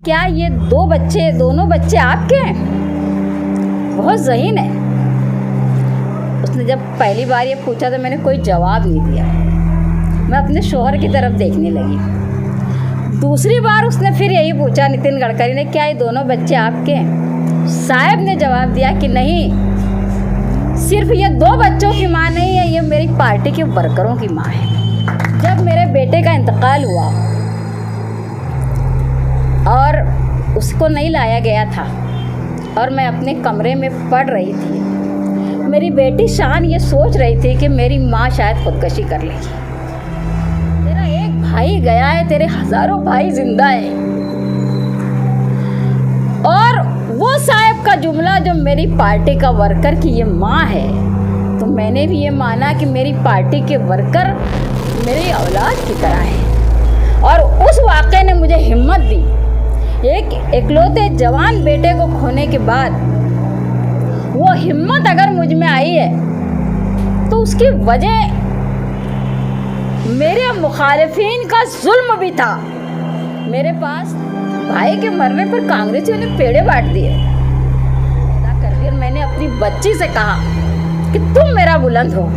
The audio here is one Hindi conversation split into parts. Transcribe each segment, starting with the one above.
क्या ये दोनों बच्चे आपके हैं? बहुत ज़हीन है। उसने जब पहली बार ये पूछा तो मैंने कोई जवाब नहीं दिया। मैं अपने शोहर की तरफ देखने लगी। दूसरी बार उसने फिर यही पूछा नितिन गडकरी ने, क्या ये दोनों बच्चे आपके हैं? साहब ने जवाब दिया कि नहीं, सिर्फ ये 2 बच्चों की माँ नहीं है, ये मेरी पार्टी के वर्करों की माँ है। जब मेरे बेटे का इंतकाल हुआ और उसको नहीं लाया गया था और मैं अपने कमरे में पढ़ रही थी, मेरी बेटी शान ये सोच रही थी कि मेरी माँ शायद खुदकशी कर लेगी। तेरा एक भाई गया है, तेरे हज़ारों भाई जिंदा है। और वो साहब का जुमला जो मेरी पार्टी का वर्कर की ये माँ है, तो मैंने भी ये माना कि मेरी पार्टी के वर्कर मेरी औलाद की तरह है। और उस वाक़े ने मुझे हिम्मत दी। एक इकलौते जवान बेटे को खोने के बाद वो हिम्मत अगर मुझ में आई है तो उसकी वजह मेरे मुखालिफिन का जुल्म भी था। मेरे पास भाई के मरने पर कांग्रेसियों ने पेड़े बांट दिए। करके मैंने अपनी बच्ची से कहा कि तुम मेरा बुलंद हो।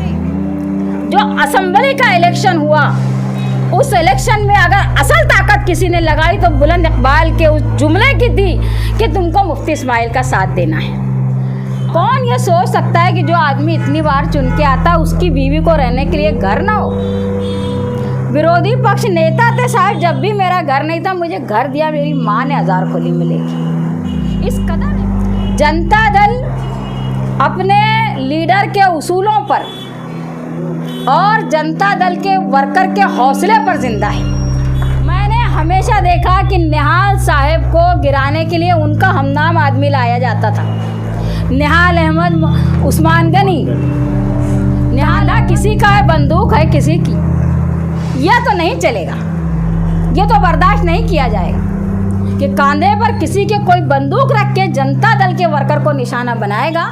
जो असेंबली का इलेक्शन हुआ, उस इलेक्शन में अगर असल ताकत किसी ने लगाई तो बुलंद इकबाल के उस जुमले की थी कि तुमको मुफ्ती इस्माइल का साथ देना है। कौन ये सोच सकता है कि जो आदमी इतनी बार चुन के आता उसकी बीवी को रहने के लिए घर ना हो। विरोधी पक्ष नेता थे साहब, जब भी मेरा घर नहीं था मुझे घर दिया मेरी माँ ने, 1000 खोली मिलेगी। इस कदर जनता दल अपने लीडर के उसूलों पर और जनता दल के वर्कर के हौसले पर जिंदा है। मैंने हमेशा देखा कि निहाल साहब को गिराने के लिए उनका हमनाम आदमी लाया जाता था। निहाल अहमद उस्मान गनी, निहाला किसी का है, बंदूक है किसी की। यह तो नहीं चलेगा, ये तो बर्दाश्त नहीं किया जाएगा कि कांधे पर किसी के कोई बंदूक रख के जनता दल के वर्कर को निशाना बनाएगा,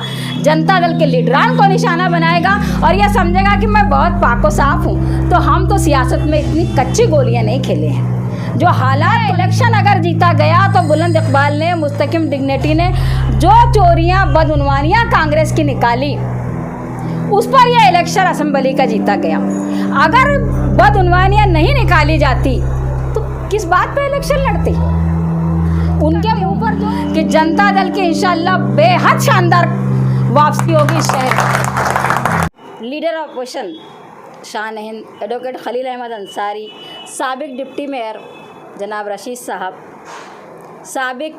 जनता दल के लीडरान को निशाना बनाएगा और यह समझेगा कि मैं बहुत पाको साफ हूँ। तो हम तो सियासत में इतनी कच्ची गोलियाँ नहीं खेले हैं। जो हालात इलेक्शन अगर जीता गया तो बुलंद इकबाल ने, मुस्तकिम डिग्निटी ने जो चोरियाँ बदउनवानियाँ कांग्रेस की निकाली, उस पर यह इलेक्शन असेंबली का जीता गया। अगर बदउनवानियाँ नहीं निकाली जाती तो किस बात पे इलेक्शन लड़ती? उनके मुंह पर जो कि जनता दल की इंशाल्लाह बेहद शानदार वापसी होगी शहर। लीडर ऑफ अपोजिशन शान हिंद एडवोकेट खलील अहमद अंसारी, साबिक डिप्टी मेयर जनाब रशीद साहब, साबिक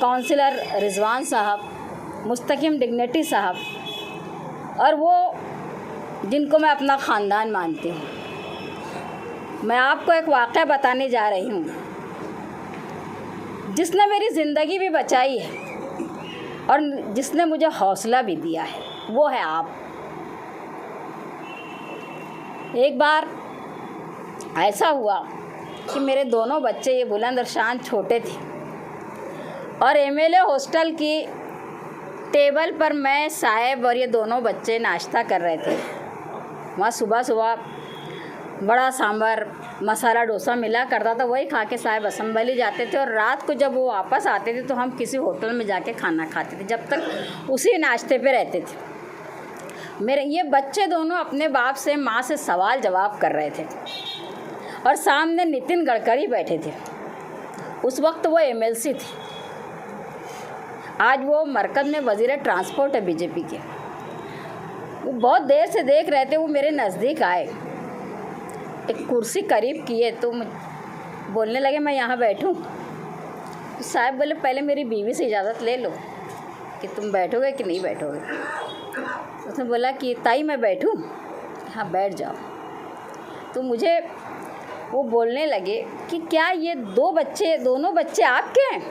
काउंसिलर रिजवान साहब, मुस्तकिम डिग्निटी साहब और वो जिनको मैं अपना ख़ानदान मानती हूँ। मैं आपको एक वाक़या बताने जा रही हूँ जिसने मेरी ज़िंदगी भी बचाई है और जिसने मुझे हौसला भी दिया है, वो है आप। एक बार ऐसा हुआ कि मेरे दोनों बच्चे, ये बुलंद और शान, छोटे थे और एमएलए हॉस्टल की टेबल पर मैं, साहब और ये दोनों बच्चे नाश्ता कर रहे थे। वहाँ सुबह सुबह बड़ा सांभर मसाला डोसा मिला करता था, वही खा के साहब असेंबली जाते थे और रात को जब वो वापस आते थे तो हम किसी होटल में जाके खाना खाते थे, जब तक उसी नाश्ते पे रहते थे। मेरे ये बच्चे दोनों अपने बाप से, माँ से सवाल जवाब कर रहे थे और सामने नितिन गडकरी बैठे थे। उस वक्त वो एमएलसी थे, आज वो मरकज़ में वज़ीर ट्रांसपोर्ट है बीजेपी के। वो बहुत देर से देख रहे थे, वो मेरे नज़दीक आए, एक कुर्सी करीब किए तो बोलने लगे मैं यहाँ बैठूँ। तो साहब बोले पहले मेरी बीवी से इजाज़त ले लो कि तुम बैठोगे कि नहीं बैठोगे। उसने बोला कि ताई मैं बैठूँ? हाँ बैठ जाओ। तो मुझे वो बोलने लगे कि क्या ये दोनों बच्चे आपके हैं?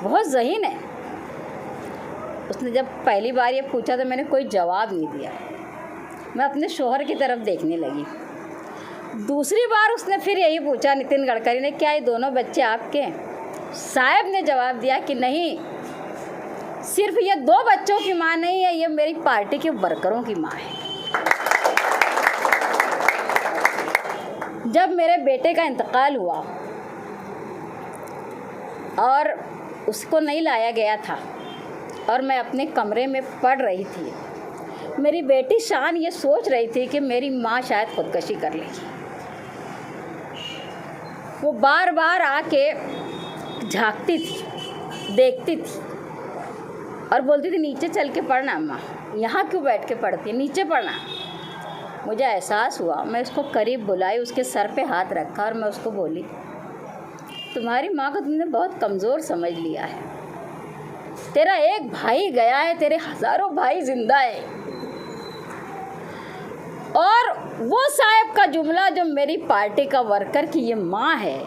बहुत ज़हीन है। उसने जब पहली बार ये पूछा तो मैंने कोई जवाब नहीं दिया। मैं अपने शोहर की तरफ देखने लगी। दूसरी बार उसने फिर यही पूछा नितिन गडकरी ने, क्या ये दोनों बच्चे आपके हैं? साहब ने जवाब दिया कि नहीं, सिर्फ ये 2 बच्चों की माँ नहीं है, ये मेरी पार्टी के वर्करों की माँ है। जब मेरे बेटे का इंतकाल हुआ और उसको नहीं लाया गया था और मैं अपने कमरे में पढ़ रही थी। मेरी बेटी शान ये सोच रही थी कि मेरी माँ शायद खुदकशी कर लेगी। वो बार बार आके झांकती थी, देखती थी और बोलती थी नीचे चल के पढ़ना अम्मा, यहाँ क्यों बैठ के पढ़ती है, नीचे पढ़ना। मुझे एहसास हुआ, मैं उसको करीब बुलाई, उसके सर पे हाथ रखा और मैं उसको बोली, तुम्हारी माँ को तुमने बहुत कमज़ोर समझ लिया है। तेरा एक भाई गया है, तेरे हज़ारों भाई जिंदा है। और वो साहब का जुमला जो मेरी पार्टी का वर्कर की ये माँ है,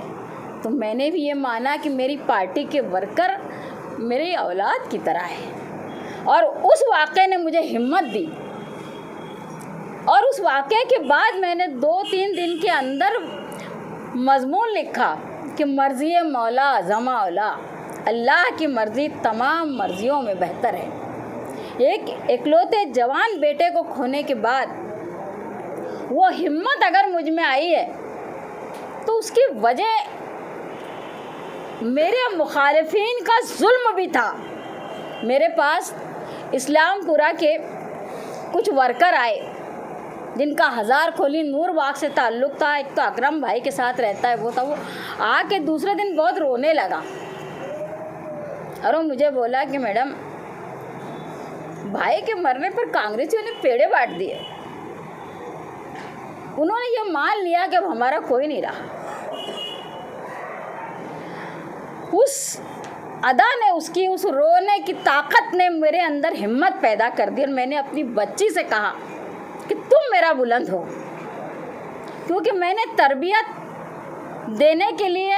तो मैंने भी ये माना कि मेरी पार्टी के वर्कर मेरी औलाद की तरह है। और उस वाक़े ने मुझे हिम्मत दी और उस वाक़े के बाद मैंने 2-3 दिन के अंदर मज़मून लिखा कि मर्ज़ी मौला अज़मा औला, अल्लाह की मर्ज़ी तमाम मर्ज़ियों में बेहतर है। एक इकलौते जवान बेटे को खोने के बाद वो हिम्मत अगर मुझ में आई है तो उसकी वजह मेरे मुखालिफिन का जुल्म भी था। मेरे पास इस्लामपुरा के कुछ वर्कर आए जिनका हज़ार खोली नूर बाग से ताल्लुक़ था। एक तो अकरम भाई के साथ रहता है, वो आके दूसरे दिन बहुत रोने लगा और वो मुझे बोला कि मैडम, भाई के मरने पर कांग्रेसियों ने पेड़े बांट दिए। उन्होंने ये मान लिया कि अब हमारा कोई नहीं रहा। उस अदा ने, उसकी उस रोने की ताकत ने मेरे अंदर हिम्मत पैदा कर दी और मैंने अपनी बच्ची से कहा कि तुम मेरा बुलंद हो, क्योंकि मैंने तरबियत देने के लिए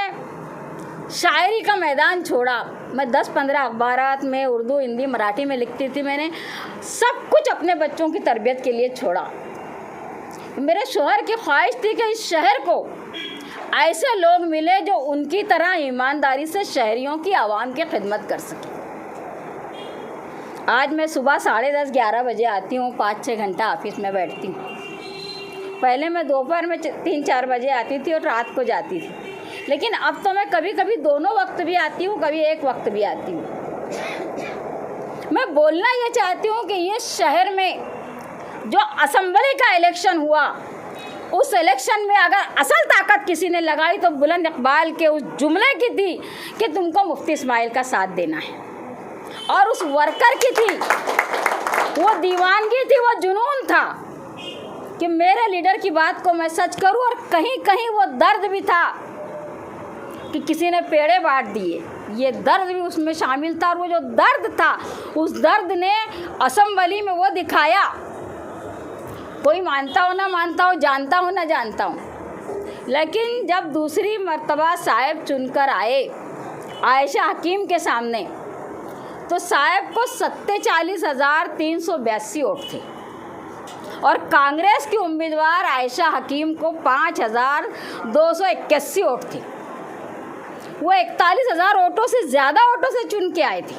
शायरी का मैदान छोड़ा। मैं 10-15 अखबारात में उर्दू, हिंदी, मराठी में लिखती थी। मैंने सब कुछ अपने बच्चों की तरबियत के लिए छोड़ा। मेरे शोहर की ख्वाहिश थी कि इस शहर को ऐसे लोग मिले जो उनकी तरह ईमानदारी से शहरियों की आवाम की खिदमत कर सके। आज मैं सुबह 10:30-11 बजे आती हूँ, 5-6 घंटा ऑफिस में बैठती हूँ। पहले मैं दोपहर में 3-4 बजे आती थी और रात को जाती थी, लेकिन अब तो मैं कभी कभी दोनों वक्त भी आती हूँ, कभी एक वक्त भी आती हूँ। मैं बोलना ये चाहती हूँ कि ये शहर में जो असेंबली का इलेक्शन हुआ, उस इलेक्शन में अगर असल ताकत किसी ने लगाई तो बुलंद इकबाल के उस जुमले की थी कि तुमको मुफ्ती इस्माइल का साथ देना है, और उस वर्कर की थी वो दीवानगी थी, वो जुनून था कि मेरे लीडर की बात को मैं सच करूं। और कहीं कहीं वो दर्द भी था कि किसी ने पेड़े बांट दिए, ये दर्द भी उसमें शामिल था। और वो जो दर्द था, उस दर्द ने असेंबली में वो दिखाया। कोई मानता हो ना मानता हो, जानता हो ना जानता हो, लेकिन जब दूसरी मर्तबा साहब चुनकर आए आयशा हकीम के सामने, तो साहब को 47,382 वोट थे और कांग्रेस की उम्मीदवार आयशा हकीम को 5,281 वोट थे। वो 41,000 वोटों से ज़्यादा वोटों से चुन के आए थे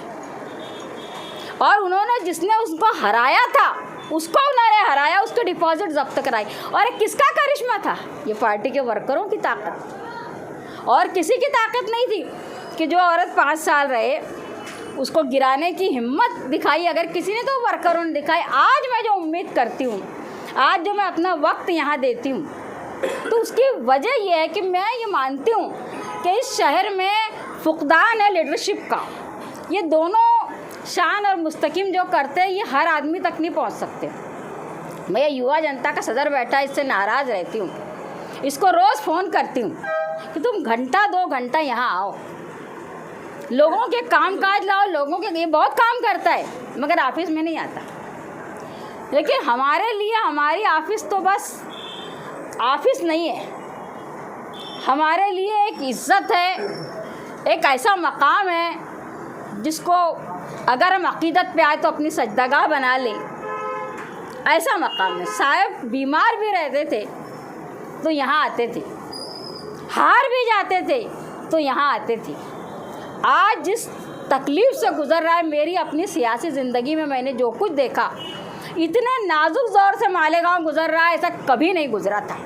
और उन्होंने जिसने उसको हराया था उसको उन्होंने हराया, उसके डिपॉजिट जब्त कराई। और किसका करिश्मा था? ये पार्टी के वर्करों की ताकत। और किसी की ताकत नहीं थी कि जो औरत 5 साल रहे उसको गिराने की हिम्मत दिखाई। अगर किसी ने तो वर्करों ने दिखाई। आज मैं जो उम्मीद करती हूँ, आज जो मैं अपना वक्त यहाँ देती हूँ, तो उसकी वजह यह है कि मैं ये मानती हूँ कि इस शहर में फुकदान है लीडरशिप का। ये दोनों शान और मुस्तकिम जो करते हैं, ये हर आदमी तक नहीं पहुंच सकते। मैं ये युवा जनता का सदर बैठा, इससे नाराज़ रहती हूँ। इसको रोज़ फ़ोन करती हूँ कि तुम 1-2 घंटा यहाँ आओ, लोगों के काम काज लाओ, लोगों के लिए बहुत काम करता है मगर ऑफिस में नहीं आता। लेकिन हमारे लिए हमारी ऑफिस तो बस ऑफिस नहीं है, हमारे लिए एक इज़्ज़त है, एक ऐसा मकाम है जिसको अगर हम अक़ीदत पे आए तो अपनी सजदागाह बना लें, ऐसा मकाम है। साहब बीमार भी रहते थे तो यहाँ आते थे, हार भी जाते थे तो यहाँ आते थे। आज जिस तकलीफ़ से गुज़र रहा है, मेरी अपनी सियासी ज़िंदगी में मैंने जो कुछ देखा, इतने नाजुक दौर से मालेगांव गुज़र रहा है, ऐसा कभी नहीं गुज़रा था।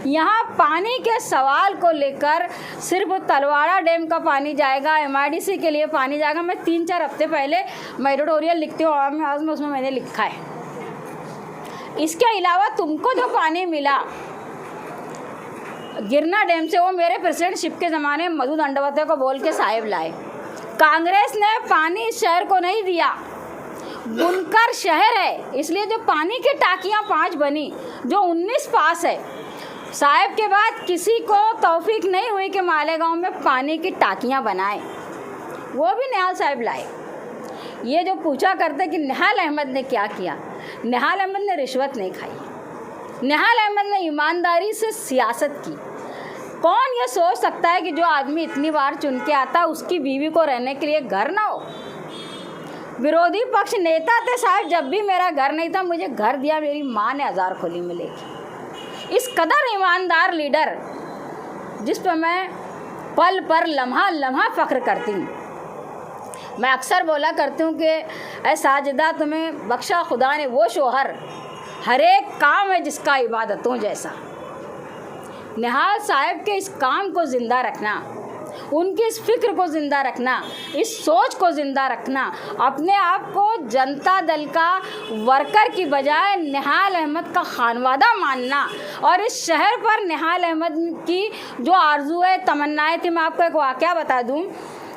यहाँ पानी के सवाल को लेकर सिर्फ तलवाड़ा डैम का पानी जाएगा, MIDC के लिए पानी जाएगा। मैं 3-4 हफ्ते पहले मैं एडिटोरियल लिखती हूँ आज में, उसमें मैंने लिखा है। इसके अलावा तुमको जो पानी मिला गिरना डैम से, वो मेरे प्रेसिडेंटशिप के ज़माने में मधु दंडवते को बोल के साहिब लाए। कांग्रेस ने पानी इस शहर को नहीं दिया, बुनकर शहर है, इसलिए जो पानी की टाकियाँ 5 बनी, जो 19 पास है। साहिब के बाद किसी को तौफीक नहीं हुई कि मालेगांव में पानी की टाकियाँ बनाए, वो भी निहाल साहिब लाए। ये जो पूछा करते कि निहाल अहमद ने क्या किया, निहाल अहमद ने रिश्वत नहीं खाई, निहाल अहमद ने ईमानदारी से सियासत की। कौन ये सोच सकता है कि जो आदमी इतनी बार चुन के आता उसकी बीवी को रहने के लिए घर ना हो। विरोधी पक्ष नेता थे साहब, जब भी मेरा घर नहीं था मुझे घर दिया, मेरी माँ ने 1000 खोली मिलेगी। इस कदर ईमानदार लीडर जिस पर मैं पल पर लम्हा लम्हा फ़ख्र करती हूँ। मैं अक्सर बोला करती हूँ कि ऐ साजिदा तुम्हें बख्शा खुदा ने वो शोहर, हर एक काम है जिसका इबादतों जैसा। निहाल साहब के इस काम को ज़िंदा रखना, उनकी इस फिक्र को ज़िंदा रखना, इस सोच को ज़िंदा रखना, अपने आप को जनता दल का वर्कर की बजाय निहाल अहमद का खानवादा मानना, और इस शहर पर निहाल अहमद की जो आरज़ू है, तमन्नाएँ थी। मैं आपको एक वाक़या बता दूं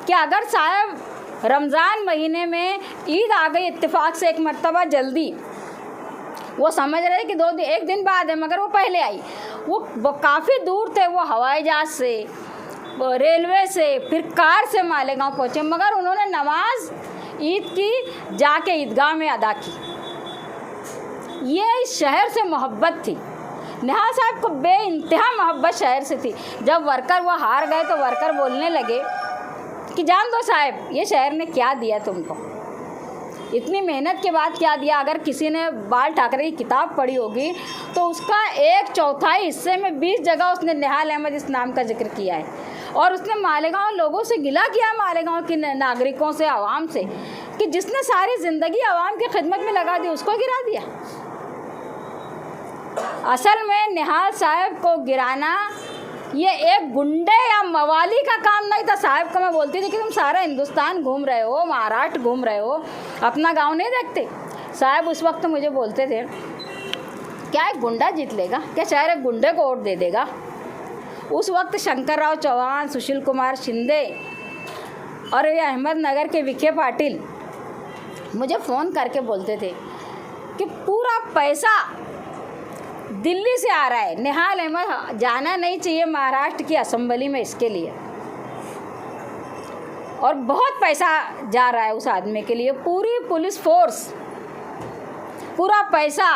कि अगर साहब रमज़ान महीने में ईद आ गई इत्तेफाक से एक मरतबा जल्दी, वो समझ रहे कि 1 दिन बाद है, मगर वो पहले आई। वो काफ़ी दूर थे, वो हवाई जहाज़ से, रेलवे से, फिर कार से मालेगांव पहुँचे, मगर उन्होंने नमाज ईद की जाके ईदगाह में अदा की। ये इस शहर से मोहब्बत थी। निहाल साहब को बेइंतहा मोहब्बत शहर से थी। जब वर्कर वो हार गए तो वर्कर बोलने लगे कि जान दो साहब, ये शहर ने क्या दिया तुमको, इतनी मेहनत के बाद क्या दिया। अगर किसी ने बाल ठाकरे की किताब पढ़ी होगी तो उसका 1/4 हिस्से में 20 जगह उसने निहाल अहमद इस नाम का जिक्र किया है, और उसने मालेगांव लोगों से गिला किया, मालेगांव के नागरिकों से, आवाम से, कि जिसने सारी ज़िंदगी आवाम की खिदमत में लगा दी उसको गिरा दिया। असल में निहाल साहब को गिराना ये एक गुंडे या मवाली का काम नहीं था। साहब को मैं बोलती थी कि तुम सारा हिंदुस्तान घूम रहे हो, महाराष्ट्र घूम रहे हो, अपना गांव नहीं देखते। साहब उस वक्त मुझे बोलते थे, क्या एक गुंडा जीत लेगा, क्या शहर एक गुंडे को वोट दे देगा। उस वक्त शंकरराव चौहान, सुशील कुमार शिंदे और ये अहमदनगर के विखे पाटिल मुझे फ़ोन करके बोलते थे कि पूरा पैसा दिल्ली से आ रहा है, निहाल अहमद जाना नहीं चाहिए महाराष्ट्र की असेंबली में इसके लिए, और बहुत पैसा जा रहा है उस आदमी के लिए, पूरी पुलिस फोर्स, पूरा पैसा,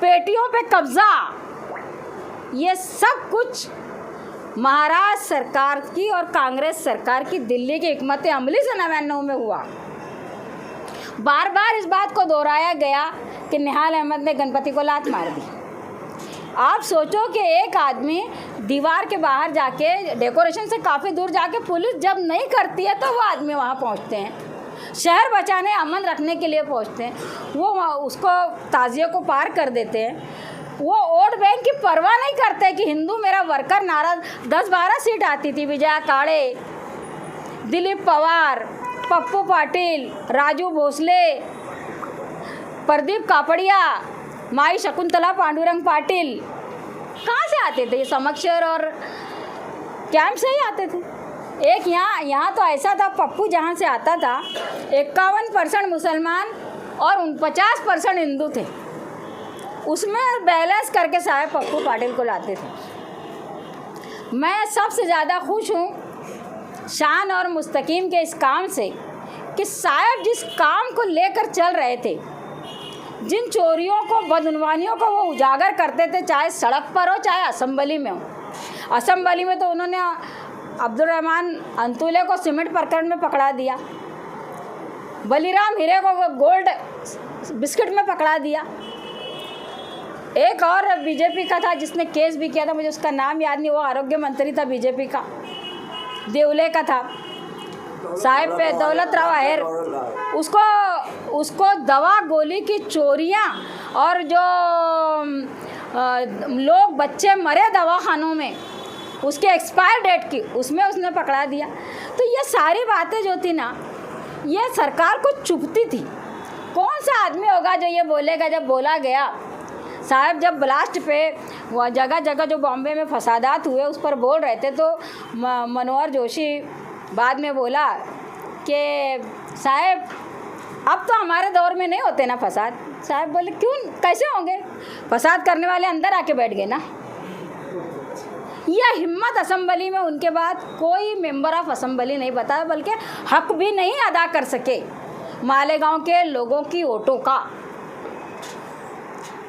पेटियों पे कब्जा, ये सब कुछ महाराष्ट्र सरकार की और कांग्रेस सरकार की दिल्ली की हिकमत अमली से 99 में हुआ। बार बार इस बात को दोहराया गया कि निहाल अहमद ने गणपति को लात मार दी। आप सोचो कि एक आदमी दीवार के बाहर जाके, डेकोरेशन से काफ़ी दूर जाके, पुलिस जब नहीं करती है तो वो आदमी वहाँ पहुँचते हैं, शहर बचाने, अमन रखने के लिए पहुँचते हैं, वो उसको ताज़िए को पार कर देते हैं। वो वोट बैंक की परवाह नहीं करते कि हिंदू मेरा वर्कर नारा। 10-12 सीट आती थी, विजया काड़े, दिलीप पवार, पप्पू पाटिल, राजू भोसले, प्रदीप कापड़िया, माई शकुंतला पांडुरंग पाटिल, कहाँ से आते थे? ये समक्षर और कैंप से ही आते थे। एक यहाँ तो ऐसा था, पप्पू जहाँ से आता था 51% मुसलमान और 49% हिंदू थे, उसमें बैलेंस करके साहब पप्पू पाटिल को लाते थे। मैं सबसे ज़्यादा खुश हूँ शान और मुस्तकीम के इस काम से कि साहब जिस काम को लेकर चल रहे थे, जिन चोरियों को, बदउनवानियों को वो उजागर करते थे, चाहे सड़क पर हो चाहे असेंबली में हो। असेंबली में तो उन्होंने अब्दुल रहमान अंतुले को सीमेंट प्रकरण में पकड़ा दिया, बलीराम हीरे को गोल्ड बिस्किट में पकड़ा दिया। एक और बीजेपी का था जिसने केस भी किया था, मुझे उसका नाम याद नहीं, वो आरोग्य मंत्री था बीजेपी का, देवले का था साहिब पे, दौलत राव आहेर। उसको दवा गोली की चोरियां और जो लोग बच्चे मरे दवाखानों में उसके एक्सपायर डेट की, उसमें उसने पकड़ा दिया। तो ये सारी बातें जो थी ना, ये सरकार को चुभती थी। कौन सा आदमी होगा जो ये बोलेगा? जब बोला गया साहब, जब ब्लास्ट पे वह जगह जगह जो बॉम्बे में फसादात हुए उस पर बोल रहे थे, तो मनोहर जोशी बाद में बोला कि साहब अब तो हमारे दौर में नहीं होते ना फसाद। साहब बोले क्यों, कैसे होंगे? फसाद करने वाले अंदर आके बैठ गए ना। यह हिम्मत असेंबली में उनके बाद कोई मेंबर ऑफ असेंबली नहीं बताया, बल्कि हक भी नहीं अदा कर सके मालेगांव के लोगों की वोटों का।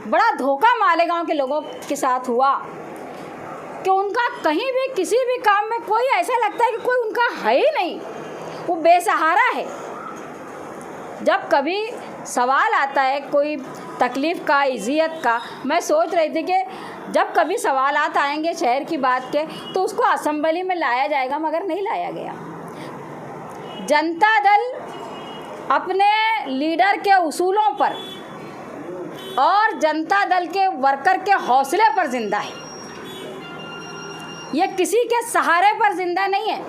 बड़ा धोखा मालेगांव के लोगों के साथ हुआ कि उनका कहीं भी किसी भी काम में कोई ऐसा लगता है कि कोई उनका है ही नहीं, वो बेसहारा है। जब कभी सवाल आता है कोई तकलीफ़ का, इज़्ज़त का, मैं सोच रही थी कि जब कभी सवालात आएंगे शहर की बात के तो उसको असेंबली में लाया जाएगा, मगर नहीं लाया गया। जनता दल अपने लीडर के उसूलों पर और जनता दल के वर्कर के हौसले पर जिंदा है। ये किसी के सहारे पर जिंदा नहीं है।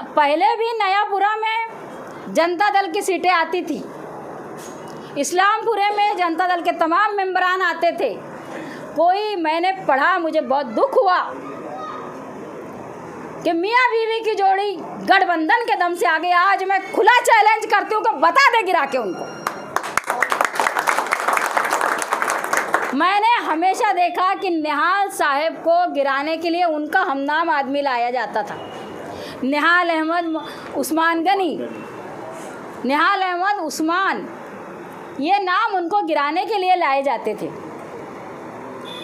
पहले भी नयापुरा में जनता दल की सीटें आती थी, इस्लामपुरे में जनता दल के तमाम मेंबरान आते थे। कोई, मैंने पढ़ा, मुझे बहुत दुख हुआ कि मियाँ बीवी की जोड़ी गठबंधन के दम से आ गई। आज मैं खुला चैलेंज करती हूँ कि बता दे गिरा के उनको। मैंने हमेशा देखा कि निहाल साहब को गिराने के लिए उनका हमनाम आदमी लाया जाता था, निहाल अहमद उस्मान गनी, निहाल अहमद उस्मान, ये नाम उनको गिराने के लिए लाए जाते थे।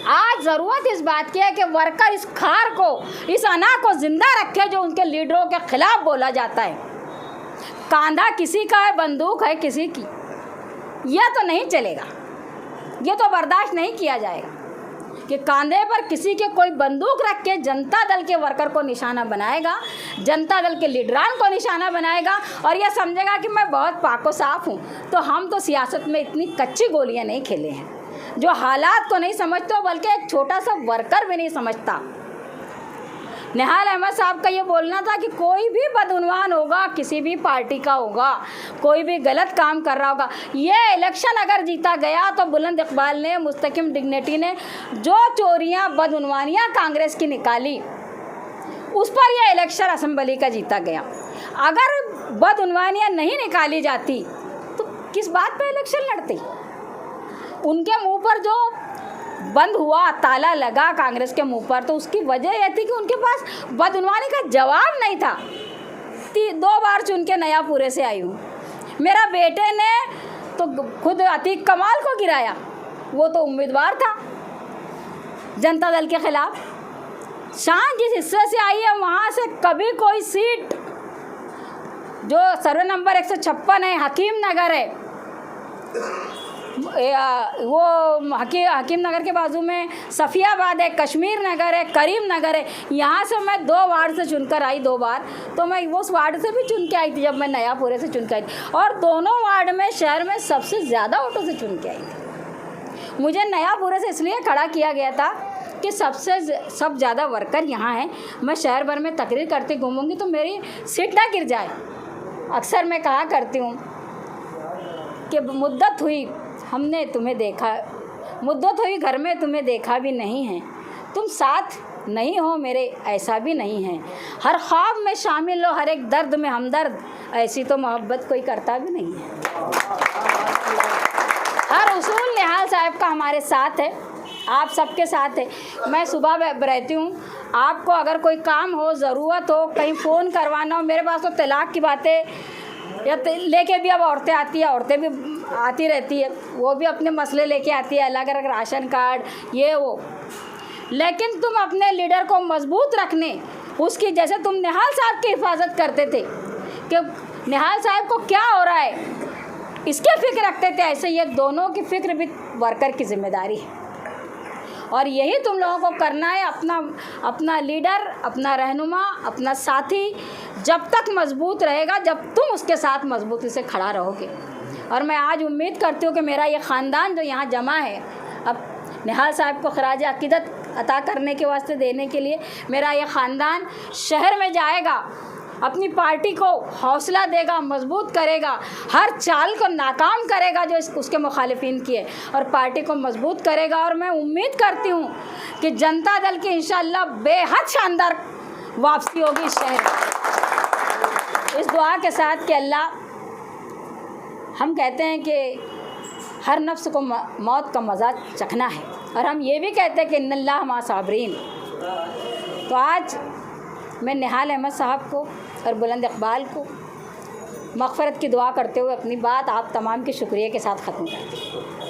आज ज़रूरत इस बात की है कि वर्कर इस खार को, इस अना को जिंदा रखे जो उनके लीडरों के खिलाफ बोला जाता है। कांधा किसी का है, बंदूक है किसी की, यह तो नहीं चलेगा। ये तो बर्दाश्त नहीं किया जाएगा कि कांधे पर किसी के कोई बंदूक रख के जनता दल के वर्कर को निशाना बनाएगा, जनता दल के लीडरान को निशाना बनाएगा और यह समझेगा कि मैं बहुत पाको साफ हूँ। तो हम तो सियासत में इतनी कच्ची गोलियाँ नहीं खेले हैं जो हालात को नहीं समझते, बल्कि एक छोटा सा वर्कर भी नहीं समझता। निहाल अहमद साहब का ये बोलना था कि कोई भी बदउनवान होगा, किसी भी पार्टी का होगा, कोई भी गलत काम कर रहा होगा, ये इलेक्शन अगर जीता गया तो बुलंद इकबाल ने, मुस्तकिम डिग्निटी ने जो चोरियां, बदउनवानियां कांग्रेस की निकाली, उस पर यह इलेक्शन असेंबली का जीता गया। अगर बदउनवानियां नहीं निकाली जाती तो किस बात पर इलेक्शन लड़ती? उनके मुँह पर जो बंद हुआ, ताला लगा कांग्रेस के मुंह पर, तो उसकी वजह यह थी कि उनके पास बदउनवानी का जवाब नहीं था। 2 बार चुन के नयापुरे से आई हूँ। मेरा बेटे ने तो खुद अतीक कमाल को गिराया, वो तो उम्मीदवार था जनता दल के खिलाफ। शान जिस हिस्से से आई है वहाँ से कभी कोई सीट, जो सर्वे नंबर 156 है, हकीम नगर है, वो हकीम नगर के बाजू में सफ़ियाबाद है, कश्मीर नगर है, करीम नगर है। यहाँ से मैं 2 वार्ड से चुनकर आई 2 बार, तो मैं उस वार्ड से भी चुन के आई थी जब मैं नयापुरे से चुन के आई थी, और दोनों वार्ड में शहर में सबसे ज़्यादा वोटों से चुन के आई थी। मुझे नयापुरे से इसलिए खड़ा किया गया था कि सब ज़्यादा वर्कर यहाँ हैं। मैं शहर भर में तकरीर करती घूमूंगी तो मेरी सीट ना गिर जाए। अक्सर मैं कहा करती हूँ कि मुद्दत हुई हमने तुम्हें देखा, मुद्दत हुई घर में तुम्हें देखा भी नहीं है, तुम साथ नहीं हो मेरे ऐसा भी नहीं है, हर ख्वाब में शामिल हो, हर एक दर्द में हमदर्द, ऐसी तो मोहब्बत कोई करता भी नहीं है। हर उसूल निहाल साहब का हमारे साथ है, आप सबके साथ है। मैं सुबह रहती हूँ, आपको अगर कोई काम हो, ज़रूरत हो, कहीं फ़ोन करवाना हो, मेरे पास तो तलाक की बातें या लेके भी अब औरतें आती हैं, औरतें भी आती रहती है, वो भी अपने मसले लेके आती है, अलग अलग राशन कार्ड ये वो। लेकिन तुम अपने लीडर को मजबूत रखने, उसकी, जैसे तुम निहाल साहब की हिफाजत करते थे कि निहाल साहब को क्या हो रहा है इसके फिक्र रखते थे, ऐसे ये दोनों की फिक्र भी वर्कर की जिम्मेदारी है। और यही तुम लोगों को करना है। अपना लीडर, अपना रहनुमा, अपना साथी जब तक मजबूत रहेगा, जब तुम उसके साथ मजबूती से खड़ा रहोगे। और मैं आज उम्मीद करती हूँ कि मेरा ये ख़ानदान जो यहाँ जमा है, अब निहाल साहब को खराज अकीदत अता करने के वास्ते देने के लिए मेरा ये ख़ानदान शहर में जाएगा, अपनी पार्टी को हौसला देगा, मजबूत करेगा, हर चाल को नाकाम करेगा जो उसके मुखालिफिन किए, और पार्टी को मजबूत करेगा। और मैं उम्मीद करती हूँ कि जनता दल की इंशाअल्लाह बेहद शानदार वापसी होगी इस शहर में। इस दुआ के साथ कि अल्लाह, हम कहते हैं कि हर नफ्स को मौत का मज़ा चखना है, और हम ये भी कहते हैं कि इन्नल्लाह मा साबरीन। तो आज मैं निहाल अहमद साहब को और बुलंद इकबाल को मग़फ़िरत की दुआ करते हुए अपनी बात आप तमाम के शुक्रिया के साथ ख़त्म करती हूँ।